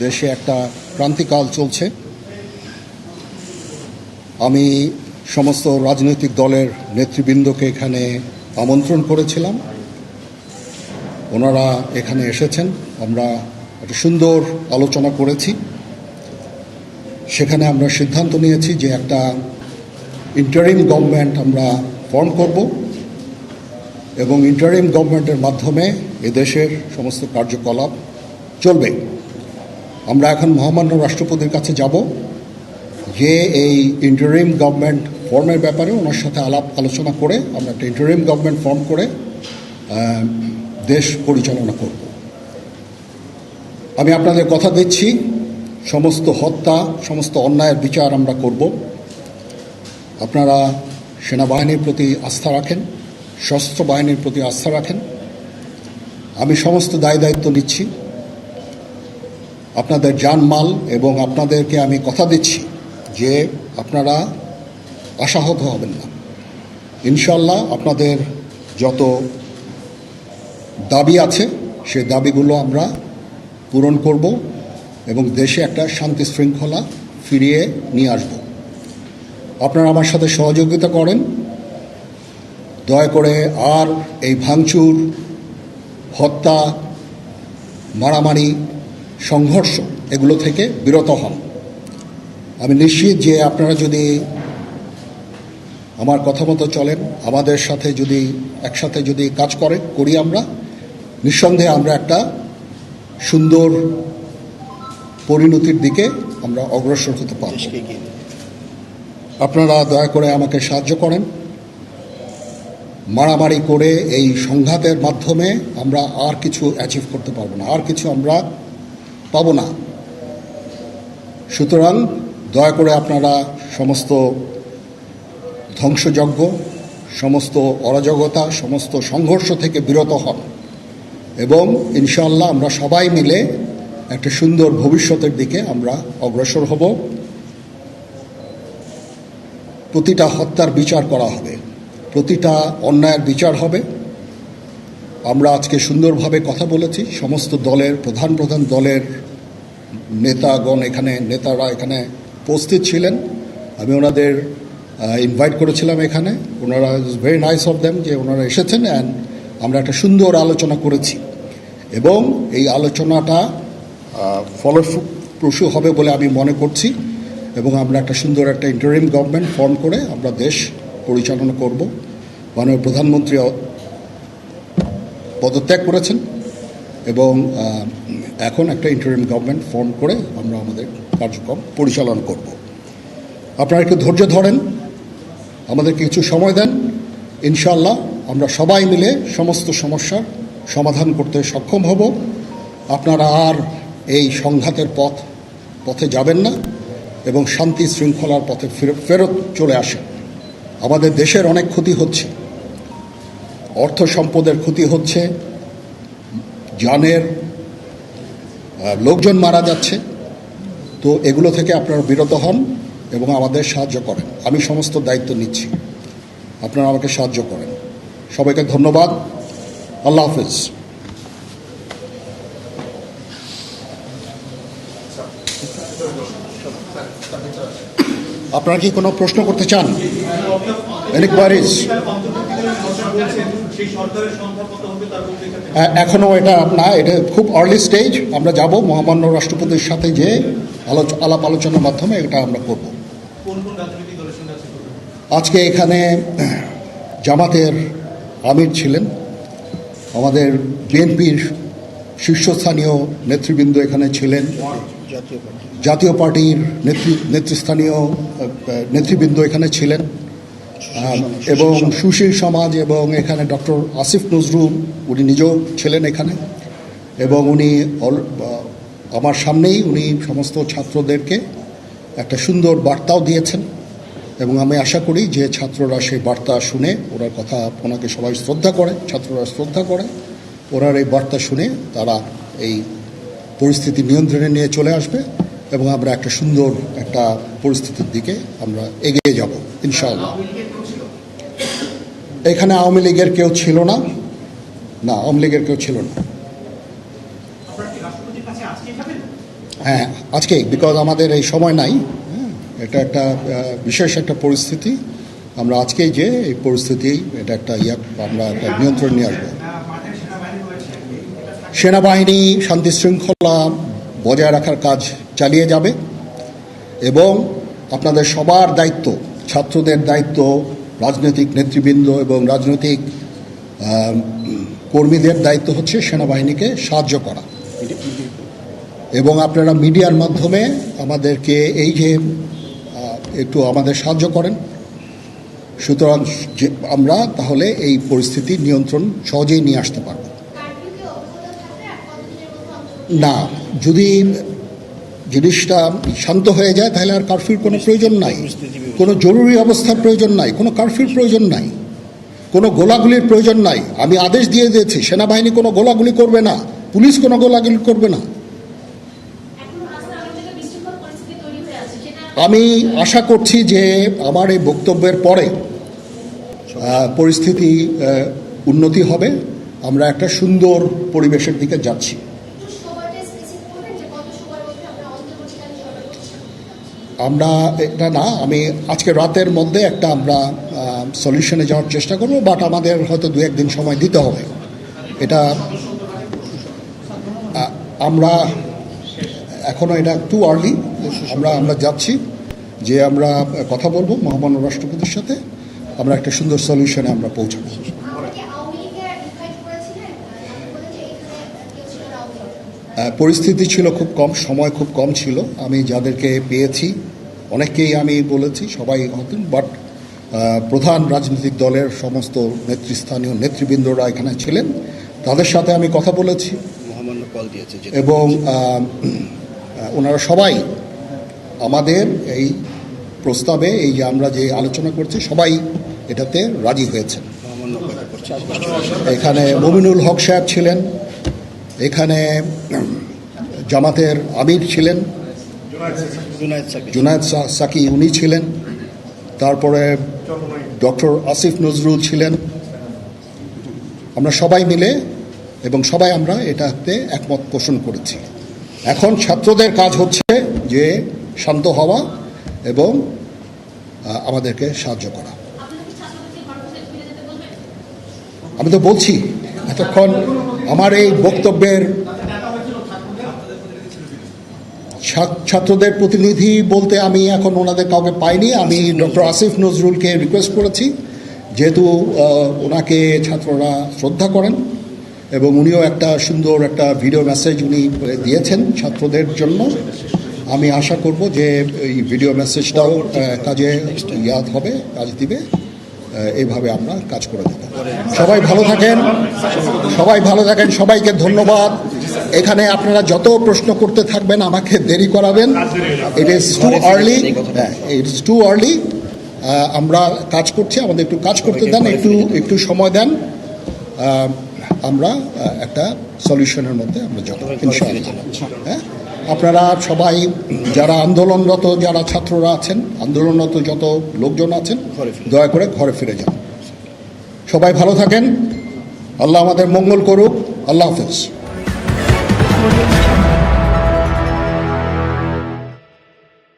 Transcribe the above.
দেশে একটা ক্রান্তিকাল চলছে। আমি সমস্ত রাজনৈতিক দলের নেতৃবৃন্দকে এখানে আমন্ত্রণ করেছিলাম, ওনারা এখানে এসেছেন। আমরা একটা সুন্দর আলোচনা করেছি। সেখানে আমরা সিদ্ধান্ত নিয়েছি যে একটা ইন্টারিম গভর্নমেন্ট আমরা ফর্ম করব এবং ইন্টারিম গভর্নমেন্টের মাধ্যমে এদেশের সমস্ত কার্যকলাপ চলবে। আমরা এখন মহামান্য রাষ্ট্রপতির কাছে যাব যে এই ইন্টারিম গভর্নমেন্ট ফর্মের ব্যাপারে ওনার সাথে আলোচনা করে আমরা একটা ইন্টারিম গভর্নমেন্ট ফর্ম করে দেশ পরিচালনা করব। আমি আপনাদের কথা দিচ্ছি, সমস্ত হত্যা, সমস্ত অন্যায়ের বিচার আমরা করব। আপনারা সেনাবাহিনীর প্রতি আস্থা রাখেন, সশস্ত্র বাহিনীর প্রতি আস্থা রাখেন। আমি সমস্ত দায়িত্ব নিচ্ছি, আপনাদের জানমাল, এবং আপনাদেরকে আমি কথা দিচ্ছি যে আপনারা আশাহত হবেন না। ইনশাল্লাহ আপনাদের যত দাবি আছে সেই দাবিগুলো আমরা পূরণ করব এবং দেশে একটা শান্তি শৃঙ্খলা ফিরিয়ে নিয়ে আসব। আপনারা আমার সাথে সহযোগিতা করেন। দয়া করে আর এই ভাঙচুর, হত্যা, মারামারি, সংঘর্ষ এগুলো থেকে বিরত হন। আমি নিশ্চিত যে আপনারা যদি আমার কথা মতো চলেন, আমাদের সাথে যদি একসাথে যদি কাজ করি আমরা, নিঃসন্দেহে আমরা একটা সুন্দর পরিণতির দিকে আমরা অগ্রসর হতে পারব। আপনারা দয়া করে আমাকে সাহায্য করেন। মারামারি করে এই সংঘাতের মাধ্যমে আমরা আর কিছু অ্যাচিভ করতে পারবো না, আর কিছু আমরা পাবো না। সুতরাং দয়া করে আপনারা সমস্ত ধ্বংসযজ্ঞ, সমস্ত অরাজকতা, সমস্ত সংঘর্ষ থেকে বিরত হন এবং ইনশাআল্লাহ আমরা সবাই মিলে একটা সুন্দর ভবিষ্যতের দিকে আমরা অগ্রসর হব। প্রতিটা হত্যার বিচার করা হবে, প্রতিটা অন্যায়ের বিচার হবে। আমরা আজকে সুন্দরভাবে কথা বলেছি। সমস্ত দলের প্রধান দলের নেতারা এখানে উপস্থিত ছিলেন। আমি ওনাদের ইনভাইট করেছিলাম এখানে। ওনারা ভেরি নাইস অফ দেম যে ওনারা এসেছেন, অ্যান্ড আমরা একটা সুন্দর আলোচনা করেছি এবং এই আলোচনাটা ফলপ্রসূ হবে বলে আমি মনে করছি এবং আমরা একটা সুন্দর একটা ইন্টারিম গভর্নমেন্ট ফর্ম করে আমরা দেশ পরিচালনা করব। মাননীয় প্রধানমন্ত্রী পদত্যাগ করেছেন এবং এখন একটা ইন্টারিম গভর্নমেন্ট ফর্ম করে আমরা আমাদের কার্যক্রম পরিচালনা করব। আপনারা একটু ধৈর্য ধরেন, আমাদের কিছু সময় দেন। ইনশাআল্লাহ আমরা সবাই মিলে সমস্ত সমস্যার সমাধান করতে সক্ষম হব। আপনারা আর এই সংঘাতের পথে যাবেন না এবং শান্তি শৃঙ্খলার পথে ফেরত চলে আসেন। আমাদের দেশের অনেক ক্ষতি হচ্ছে, অর্থ সম্পদের ক্ষতি হচ্ছে, জানের লোকজন মারা যাচ্ছে। তো এগুলো থেকে আপনারা বিরত হন এবং আমাদের সাহায্য করেন। আমি সমস্ত দায়িত্ব নিচ্ছি, আপনারা আমাকে সাহায্য করেন। সবাইকে ধন্যবাদ। আল্লাহ হাফেজ। আপনারা কি কোনো প্রশ্ন করতে চান? Any queries? এখনও এটা এটা খুব আর্লি স্টেজ। আমরা যাব মহামান্য রাষ্ট্রপতির সাথে যে আলাপ আলোচনার মাধ্যমে এটা আমরা করব। আজকে এখানে জামাতের আমির ছিলেন, আমাদের বিএনপির শীর্ষস্থানীয় নেতৃবৃন্দ এখানে ছিলেন, জাতীয় পার্টির নেতৃস্থানীয় নেতৃবৃন্দ এখানে ছিলেন এবং সুশীল সমাজ, এবং এখানে ডক্টর আসিফ নজরুল উনি নিজেও ছিলেন এখানে, এবং উনি আমার সামনেই উনি সমস্ত ছাত্রদেরকে একটা সুন্দর বার্তাও দিয়েছেন এবং আমি আশা করি যে ছাত্ররা সেই বার্তা শুনে ওনার কথা, ওনাকে সবাই শ্রদ্ধা করে, ছাত্ররা শ্রদ্ধা করে, ওনার এই বার্তা শুনে তারা এই পরিস্থিতি নিয়ন্ত্রণে নিয়ে চলে আসবে এবং আমরা একটা সুন্দর একটা পরিস্থিতির দিকে আমরা এগিয়ে যাব ইনশাআল্লাহ। এখানে আওয়ামী লীগের কেউ ছিল না, আওয়ামী লীগের কেউ ছিল না। হ্যাঁ, আজকেই, বিকজ আমাদের এই সময় নাই। এটা একটা বিশেষ একটা পরিস্থিতি। আমরা আজকেই যে এই পরিস্থিতি, এটা একটা আমরা একটা নিয়ন্ত্রণ নিয়ে আসবো। সেনাবাহিনী শান্তি শৃঙ্খলা বজায় রাখার কাজ চালিয়ে যাবে এবং আপনাদের সবার দায়িত্ব, ছাত্রদের দায়িত্ব, রাজনৈতিক নেতৃবৃন্দ এবং রাজনৈতিক কর্মীদের দায়িত্ব হচ্ছে সেনাবাহিনীকে সাহায্য করা। এবং আপনারা মিডিয়ার মাধ্যমে আমাদেরকে এই যে একটু আমাদের সাহায্য করেন, সুতরাং আমরা তাহলে এই পরিস্থিতি নিয়ন্ত্রণ সহজেই নিয়ে আসতে পারব। না, যদি জিনিসটা শান্ত হয়ে যায় তাহলে আর কারফিউর কোনো প্রয়োজন নাই, কোনো জরুরি অবস্থার প্রয়োজন নাই, কোনো কারফিউর প্রয়োজন নাই, কোনো গোলাগুলির প্রয়োজন নাই। আমি আদেশ দিয়ে দিয়েছি, সেনাবাহিনী কোনো গোলাগুলি করবে না, পুলিশ কোনো গোলাগুলি করবে না। আমি আশা করছি যে আমার এই বক্তব্যের পরে পরিস্থিতি উন্নতি হবে, আমরা একটা সুন্দর পরিবেশের দিকে যাচ্ছি। আমরা এটা না, আমি আজকে রাতের মধ্যে একটা আমরা সলিউশনে যাওয়ার চেষ্টা করব, বাট আমাদের হয়তো 2-1 দিন সময় দিতে হবে। এটা আমরা এখনও এটা টু আর্লি। আমরা যাচ্ছি যে আমরা কথা বলবো মহামান্য রাষ্ট্রপতির সাথে, আমরা একটা সুন্দর সলিউশনে আমরা পৌঁছাবো। পরিস্থিতি ছিল খুব কম, সময় খুব কম ছিল। আমি যাদেরকে পেয়েছি অনেককেই আমি বলেছি, সবাই হতেন, বাট প্রধান রাজনৈতিক দলের সমস্ত নেতৃস্থানীয় নেতৃবৃন্দরা এখানে ছিলেন, তাদের সাথে আমি কথা বলেছি এবং ওনারা সবাই আমাদের এই প্রস্তাবে, এই যে আমরা যে আলোচনা করছি, সবাই এটাতে রাজি হয়েছেন। এখানে মমিনুল হক সাহেব ছিলেন, এখানে জামাতের আমির ছিলেন, জুনায়েদ সাকি উনি ছিলেন, তারপরে ডক্টর আসিফ নজরুল ছিলেন। আমরা সবাই মিলে এবং সবাই আমরা এটাতে একমত পোষণ করেছি। এখন ছাত্রদের কাজ হচ্ছে যে শান্ত হওয়া এবং আমাদেরকে সাহায্য করা। আমি তো বলছি এতক্ষণ আমার এই বক্তব্যের ছাত্রদের প্রতিনিধি বলতে আমি এখন ওনাদের কাউকে পাইনি। আমি ডক্টর আসিফ নজরুলকে রিকোয়েস্ট করেছি, যেহেতু ওনাকে ছাত্ররা শ্রদ্ধা করেন এবং উনিও একটা সুন্দর একটা ভিডিও মেসেজ উনি দিয়েছেন ছাত্রদের জন্য। আমি আশা করব যে এই ভিডিও মেসেজটাও কাজে হবে, কাজ দিবে। এইভাবে আমরা কাজ করে দেব। সবাই ভালো থাকেন, সবাইকে ধন্যবাদ। এখানে আপনারা যত প্রশ্ন করতে থাকবেন আমাকে দেরি করাবেন। It is too early. আমরা কাজ করছি, আমাদের একটু কাজ করতে দেন, একটু সময় দেন। আমরা একটা সলিউশনের মধ্যে আমরা যাব ইনশাআল্লাহ। হ্যাঁ, আপনারা সবাই যারা আন্দোলনরত, যারা ছাত্ররা আছেন, আন্দোলনরত যত লোকজন আছেন, দয়া করে ঘরে ফিরে যান। সবাই ভালো থাকেন, আল্লাহ আমাদের মঙ্গল করুক। আল্লাহ হাফেজ।